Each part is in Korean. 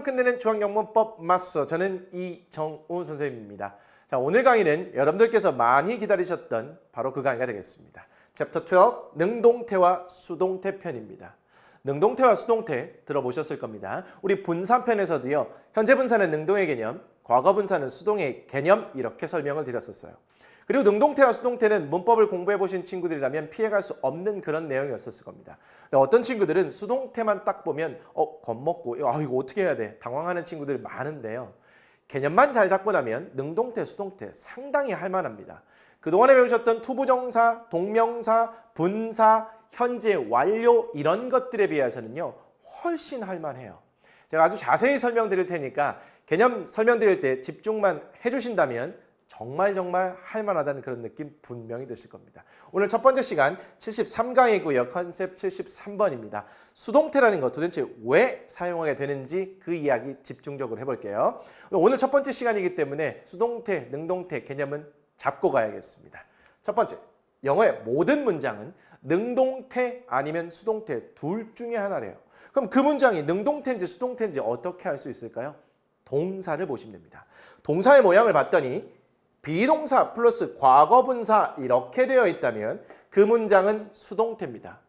끝내는 중앙영문법 마스터, 저는 이정우 선생님입니다. 자, 오늘 강의는 여러분들께서 많이 기다리셨던 바로 그 강의가 되겠습니다. 챕터 12 능동태와 수동태 편입니다. 능동태와 수동태 들어보셨을 겁니다. 우리 분사편에서도요, 현재 분사는 능동의 개념, 과거 분사는 수동의 개념 이렇게 설명을 드렸었어요. 그리고 능동태와 수동태는 문법을 공부해 보신 친구들이라면 피해갈 수 없는 그런 내용이었을 겁니다. 어떤 친구들은 수동태만 딱 보면 겁먹고 이거 어떻게 해야 돼? 당황하는 친구들이 많은데요. 개념만 잘 잡고 나면 능동태, 수동태 상당히 할 만합니다. 그동안에 배우셨던 투부정사, 동명사, 분사, 현재 완료 이런 것들에 비해서는요. 훨씬 할 만해요. 제가 아주 자세히 설명드릴 테니까 개념 설명드릴 때 집중만 해주신다면 정말 할 만하다는 그런 느낌 분명히 드실 겁니다. 오늘 첫 번째 시간 73강이고요. 컨셉 73번입니다. 수동태라는 것 도대체 왜 사용하게 되는지 그 이야기 집중적으로 해볼게요. 오늘 첫 번째 시간이기 때문에 수동태, 능동태 개념은 잡고 가야겠습니다. 첫 번째, 영어의 모든 문장은 능동태 아니면 수동태 둘 중에 하나래요. 그럼 그 문장이 능동태인지 수동태인지 어떻게 알 수 있을까요? 동사를 보시면 됩니다. 동사의 모양을 봤더니 비동사 플러스 과거분사 이렇게 되어 있다면 그 문장은 수동태입니다.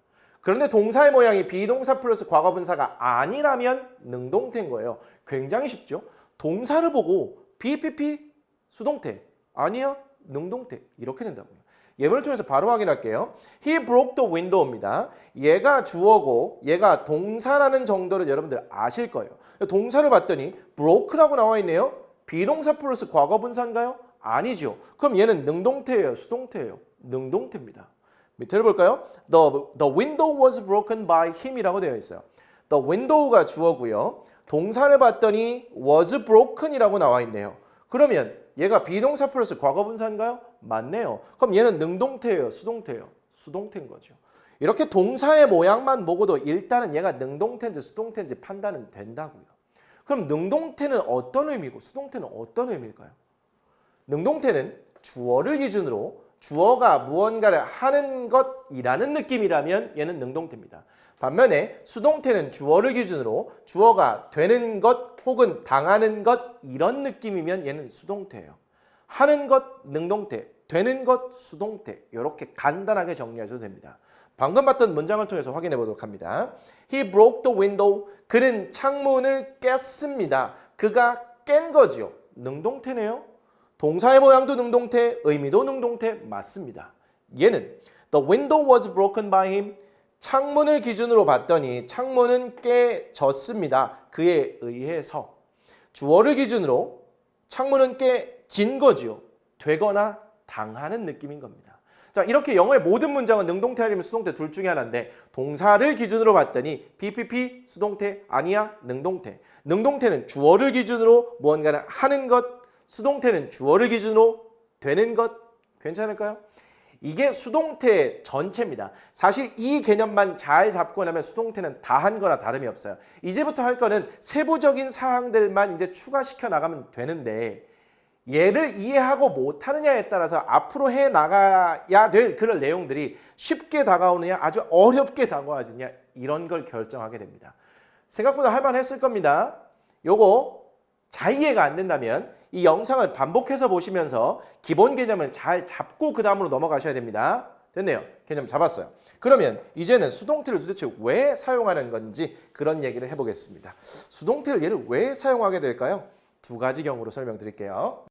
그런데 동사의 모양이 비동사 플러스 과거분사가 아니라면 능동태인 거예요. 굉장히 쉽죠? 동사를 보고 BPP 수동태 아니야 능동태 이렇게 된다고요. 예문을 통해서 바로 확인할게요. He broke the window입니다. 얘가 주어고 얘가 동사라는 정도를 여러분들 아실 거예요. 동사를 봤더니 broke라고 나와 있네요. 비동사 플러스 과거분사인가요? 아니죠. 그럼 얘는 능동태예요? 수동태예요? 능동태입니다. 밑에를 볼까요? The window was broken by him이라고 되어 있어요. The window가 주어고요. 동사를 봤더니 was broken이라고 나와 있네요. 그러면 얘가 비동사 플러스 과거분사인가요? 맞네요. 그럼 얘는 능동태예요? 수동태예요? 수동태인 거죠. 이렇게 동사의 모양만 보고도 일단은 얘가 능동태인지 수동태인지 판단은 된다고요. 그럼 능동태는 어떤 의미고 수동태는 어떤 의미일까요? 능동태는 주어를 기준으로 주어가 무언가를 하는 것이라는 느낌이라면 얘는 능동태입니다. 반면에 수동태는 주어를 기준으로 주어가 되는 것 혹은 당하는 것 이런 느낌이면 얘는 수동태예요. 하는 것 능동태, 되는 것 수동태 이렇게 간단하게 정리하셔도 됩니다. 방금 봤던 문장을 통해서 확인해 보도록 합니다. He broke the window. 그는 창문을 깼습니다. 그가 깬 거지요. 능동태네요. 동사의 모양도 능동태, 의미도 능동태 맞습니다. 얘는 The window was broken by him. 창문을 기준으로 봤더니 창문은 깨졌습니다. 그에 의해서. 주어를 기준으로 창문은 깨진 거지요. 되거나 당하는 느낌인 겁니다. 자, 이렇게 영어의 모든 문장은 능동태 아니면 수동태 둘 중에 하나인데 동사를 기준으로 봤더니 BPP 수동태 아니야 능동태. 능동태는 주어를 기준으로 무언가를 하는 것, 수동태는 주어를 기준으로 되는 것 괜찮을까요? 이게 수동태 전체입니다. 사실 이 개념만 잘 잡고 나면 수동태는 다 한 거나 다름이 없어요. 이제부터 할 거는 세부적인 사항들만 이제 추가시켜 나가면 되는데 얘를 이해하고 못하느냐에 따라서 앞으로 해 나가야 될 그런 내용들이 쉽게 다가오느냐 아주 어렵게 다가와지냐 이런 걸 결정하게 됩니다. 생각보다 할만했을 겁니다. 요거 잘 이해가 안 된다면 이 영상을 반복해서 보시면서 기본 개념을 잘 잡고 그 다음으로 넘어가셔야 됩니다. 됐네요. 개념 잡았어요. 그러면 이제는 수동태를 도대체 왜 사용하는 건지 그런 얘기를 해보겠습니다. 수동태를 얘를 왜 사용하게 될까요? 두 가지 경우로 설명드릴게요.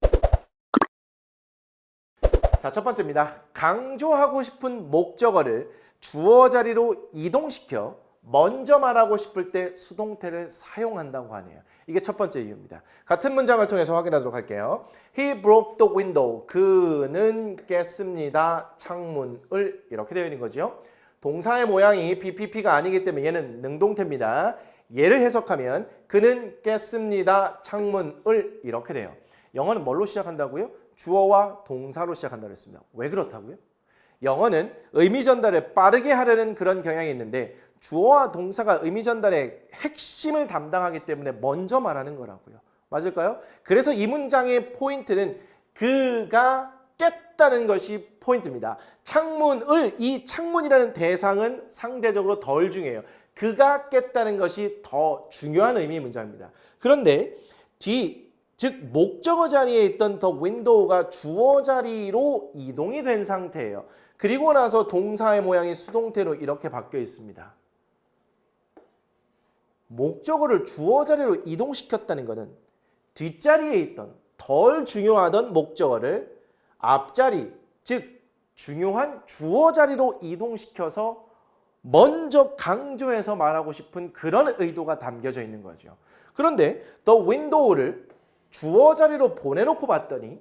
자, 첫 번째입니다. 강조하고 싶은 목적어를 주어 자리로 이동시켜 먼저 말하고 싶을 때 수동태를 사용한다고 하네요. 이게 첫 번째 이유입니다. 같은 문장을 통해서 확인하도록 할게요. He broke the window. 그는 깼습니다. 창문을 이렇게 되어 있는 거죠. 동사의 모양이 BPP가 아니기 때문에 얘는 능동태입니다. 얘를 해석하면 그는 깼습니다. 창문을 이렇게 돼요. 영어는 뭘로 시작한다고요? 주어와 동사로 시작한다고 했습니다. 왜 그렇다고요? 영어는 의미 전달을 빠르게 하려는 그런 경향이 있는데 주어와 동사가 의미 전달의 핵심을 담당하기 때문에 먼저 말하는 거라고요. 맞을까요? 그래서 이 문장의 포인트는 그가 깼다는 것이 포인트입니다. 창문을, 이 창문이라는 대상은 상대적으로 덜 중요해요. 그가 깼다는 것이 더 중요한 의미의 문장입니다. 그런데 즉 목적어 자리에 있던 the window가 주어 자리로 이동이 된 상태예요. 그리고 나서 동사의 모양이 수동태로 이렇게 바뀌어 있습니다. 목적어를 주어 자리로 이동시켰다는 것은 뒷자리에 있던 덜 중요하던 목적어를 앞자리, 즉 중요한 주어 자리로 이동시켜서 먼저 강조해서 말하고 싶은 그런 의도가 담겨져 있는 거죠. 그런데 the window를 주어 자리로 보내놓고 봤더니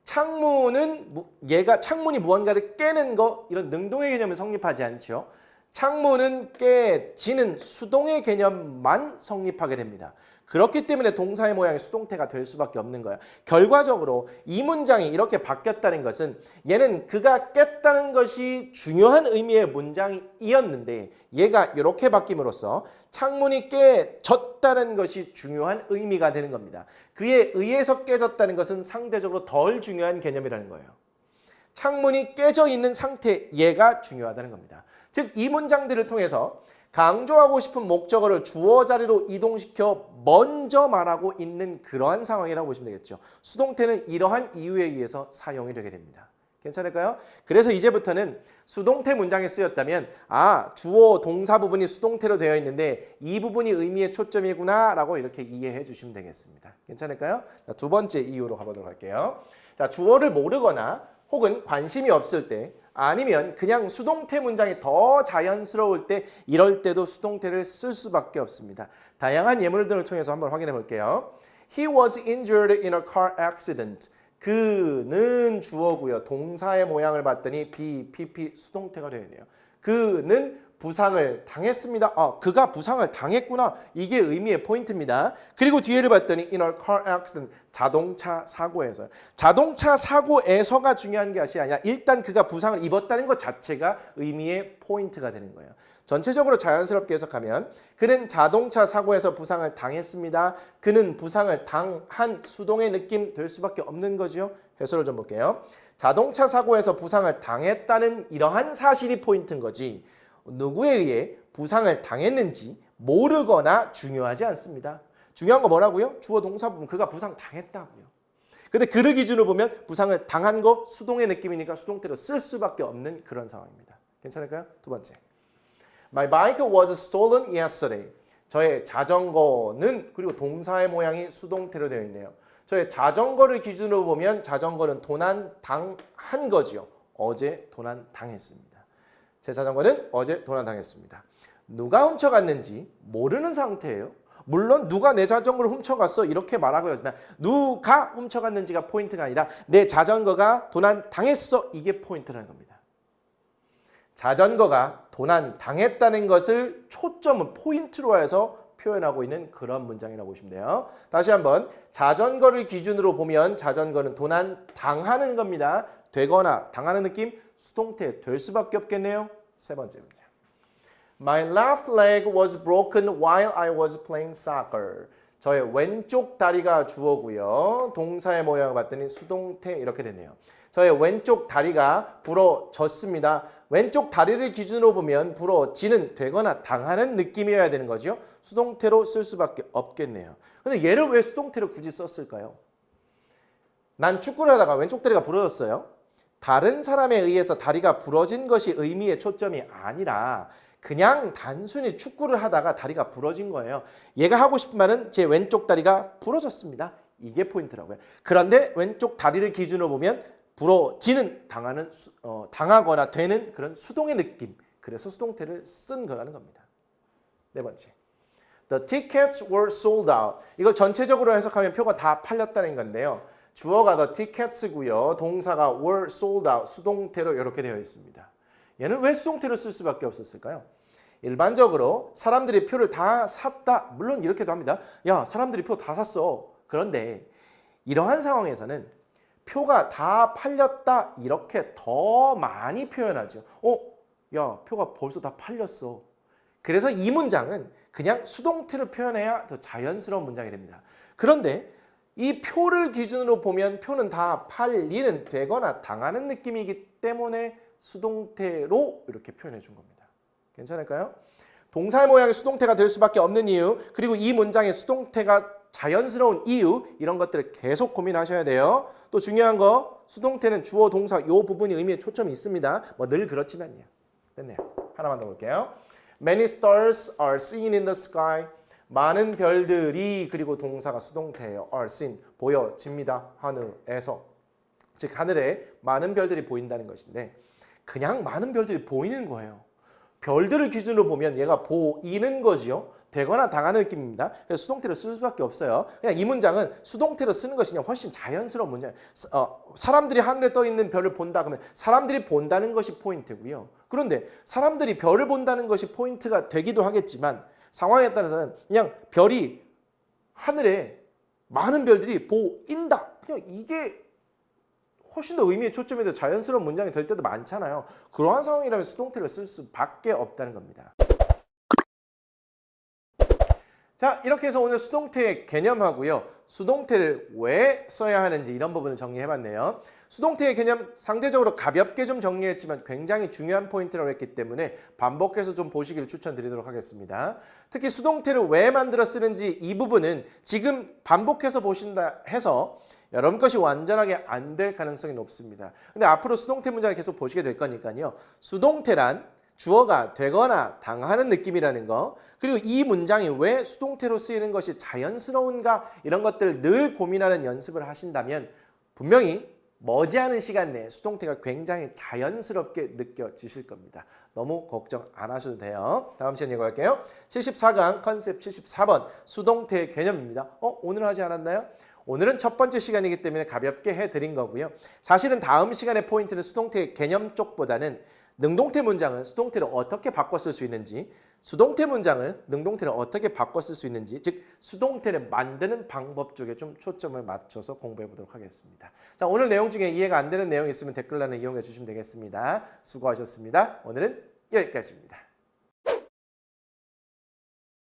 창문이 무언가를 깨는 거, 이런 능동의 개념은 성립하지 않죠. 창문은 깨지는 수동의 개념만 성립하게 됩니다. 그렇기 때문에 동사의 모양이 수동태가 될 수밖에 없는 거야. 결과적으로 이 문장이 이렇게 바뀌었다는 것은 얘는 그가 깼다는 것이 중요한 의미의 문장이었는데 얘가 이렇게 바뀜으로써 창문이 깨졌다는 것이 중요한 의미가 되는 겁니다. 그에 의해서 깨졌다는 것은 상대적으로 덜 중요한 개념이라는 거예요. 창문이 깨져 있는 상태, 얘가 중요하다는 겁니다. 즉 이 문장들을 통해서 강조하고 싶은 목적어를 주어 자리로 이동시켜 먼저 말하고 있는 그러한 상황이라고 보시면 되겠죠. 수동태는 이러한 이유에 의해서 사용이 되게 됩니다. 괜찮을까요? 그래서 이제부터는 수동태 문장에 쓰였다면 주어 동사 부분이 수동태로 되어 있는데 이 부분이 의미의 초점이구나 라고 이렇게 이해해 주시면 되겠습니다. 괜찮을까요? 자, 두 번째 이유로 가보도록 할게요. 자, 주어를 모르거나 혹은 관심이 없을 때 아니면 그냥 수동태 문장이 더 자연스러울 때 이럴 때도 수동태를 쓸 수밖에 없습니다. 다양한 예물들을 통해서 한번 확인해 볼게요. He was injured in a car accident. 그는 주어고요. 동사의 모양을 봤더니 PP 수동태가 되어 있네요. 그는 부상을 당했습니다. 그가 부상을 당했구나. 이게 의미의 포인트입니다. 그리고 뒤에를 봤더니 in a car accident. 자동차 사고에서. 자동차 사고에서가 중요한 것이 아니라 일단 그가 부상을 입었다는 것 자체가 의미의 포인트가 되는 거예요. 전체적으로 자연스럽게 해석하면 그는 자동차 사고에서 부상을 당했습니다. 그는 부상을 당한 수동의 느낌 될 수밖에 없는 거죠. 해설을 좀 볼게요. 자동차 사고에서 부상을 당했다는 이러한 사실이 포인트인 거지 누구에 의해 부상을 당했는지 모르거나 중요하지 않습니다. 중요한 거 뭐라고요? 주어 동사 부분 그가 부상 당했다고요. 근데 그를 기준으로 보면 부상을 당한 거 수동의 느낌이니까 수동태로 쓸 수밖에 없는 그런 상황입니다. 괜찮을까요? 두 번째. My bike was stolen yesterday. 저의 자전거는 그리고 동사의 모양이 수동태로 되어 있네요. 저의 자전거를 기준으로 보면 자전거는 도난 당한 거지요. 어제 도난 당했습니다. 제 자전거는 어제 도난 당했습니다. 누가 훔쳐갔는지 모르는 상태예요. 물론 누가 내 자전거를 훔쳐갔어 이렇게 말하고 있지만 누가 훔쳐갔는지가 포인트가 아니라 내 자전거가 도난 당했어 이게 포인트라는 겁니다. 자전거가 도난 당했다는 것을 초점은 포인트로 해서 표현하고 있는 그런 문장이라고 보시면 돼요. 다시 한번 자전거를 기준으로 보면 자전거는 도난 당하는 겁니다. 되거나 당하는 느낌 수동태 될 수밖에 없겠네요. 세 번째 문장. My left leg was broken while I was playing soccer. 저의 왼쪽 다리가 주어고요. 동사의 모양을 봤더니 수동태 이렇게 되네요. 저의 왼쪽 다리가 부러졌습니다. 왼쪽 다리를 기준으로 보면 부러지는 되거나 당하는 느낌이어야 되는 거죠. 수동태로 쓸 수밖에 없겠네요. 근데 얘를 왜 수동태로 굳이 썼을까요? 난 축구를 하다가 왼쪽 다리가 부러졌어요. 다른 사람에 의해서 다리가 부러진 것이 의미의 초점이 아니라 그냥 단순히 축구를 하다가 다리가 부러진 거예요. 얘가 하고 싶은 말은 제 왼쪽 다리가 부러졌습니다. 이게 포인트라고요. 그런데 왼쪽 다리를 기준으로 보면 부러지는 당하거나 되는 그런 수동의 느낌. 그래서 수동태를 쓴 거라는 겁니다. 네 번째. The tickets were sold out. 이걸 전체적으로 해석하면 표가 다 팔렸다는 건데요. 주어가 the tickets고요. 동사가 were sold out. 수동태로 이렇게 되어 있습니다. 얘는 왜 수동태로 쓸 수밖에 없었을까요? 일반적으로 사람들이 표를 다 샀다. 물론 이렇게도 합니다. 야, 사람들이 표 다 샀어. 그런데 이러한 상황에서는 표가 다 팔렸다 이렇게 더 많이 표현하죠. 야, 표가 벌써 다 팔렸어. 그래서 이 문장은 그냥 수동태로 표현해야 더 자연스러운 문장이 됩니다. 그런데 이 표를 기준으로 보면 표는 다 팔리는 되거나 당하는 느낌이기 때문에 수동태로 이렇게 표현해 준 겁니다. 괜찮을까요? 동사의 모양이 수동태가 될 수밖에 없는 이유, 그리고 이 문장의 수동태가 자연스러운 이유, 이런 것들을 계속 고민하셔야 돼요. 또 중요한 거, 수동태는 주어, 동사 이 부분이 의미에 초점이 있습니다. 뭐 늘 그렇지만요. 됐네요. 하나만 더 볼게요. Many stars are seen in the sky. 많은 별들이, 그리고 동사가 수동태예요. are seen, 보여집니다. 하늘에서. 즉 하늘에 많은 별들이 보인다는 것인데 그냥 많은 별들이 보이는 거예요. 별들을 기준으로 보면 얘가 보이는 거지요. 되거나 당하는 느낌입니다. 그래서 수동태로 쓸 수밖에 없어요. 그냥 이 문장은 수동태로 쓰는 것이 그냥 훨씬 자연스러운 문장이에요. 사람들이 하늘에 떠 있는 별을 본다 그러면 사람들이 본다는 것이 포인트고요. 그런데 사람들이 별을 본다는 것이 포인트가 되기도 하겠지만 상황에 따라서는 그냥 별이 하늘에 많은 별들이 보인다. 그냥 이게 훨씬 더 의미의 초점이 더 자연스러운 문장이 될 때도 많잖아요. 그러한 상황이라면 수동태를 쓸 수밖에 없다는 겁니다. 자, 이렇게 해서 오늘 수동태의 개념하고요. 수동태를 왜 써야 하는지 이런 부분을 정리해봤네요. 수동태의 개념 상대적으로 가볍게 좀 정리했지만 굉장히 중요한 포인트라고 했기 때문에 반복해서 좀 보시기를 추천드리도록 하겠습니다. 특히 수동태를 왜 만들어 쓰는지 이 부분은 지금 반복해서 보신다 해서 여러분 것이 완전하게 안 될 가능성이 높습니다. 근데 앞으로 수동태 문장을 계속 보시게 될 거니까요. 수동태란 주어가 되거나 당하는 느낌이라는 거, 그리고 이 문장이 왜 수동태로 쓰이는 것이 자연스러운가, 이런 것들을 늘 고민하는 연습을 하신다면 분명히 머지않은 시간 내에 수동태가 굉장히 자연스럽게 느껴지실 겁니다. 너무 걱정 안 하셔도 돼요. 다음 시간 예고할게요. 74강 컨셉 74번 수동태의 개념입니다. 오늘 하지 않았나요? 오늘은 첫 번째 시간이기 때문에 가볍게 해드린 거고요. 사실은 다음 시간의 포인트는 수동태의 개념 쪽보다는 능동태 문장을 수동태로 어떻게 바꿔 쓸 수 있는지, 수동태 문장을 능동태로 어떻게 바꿔 쓸 수 있는지, 즉 수동태를 만드는 방법 쪽에 좀 초점을 맞춰서 공부해 보도록 하겠습니다. 자, 오늘 내용 중에 이해가 안 되는 내용이 있으면 댓글란에 이용해 주시면 되겠습니다. 수고하셨습니다. 오늘은 여기까지입니다.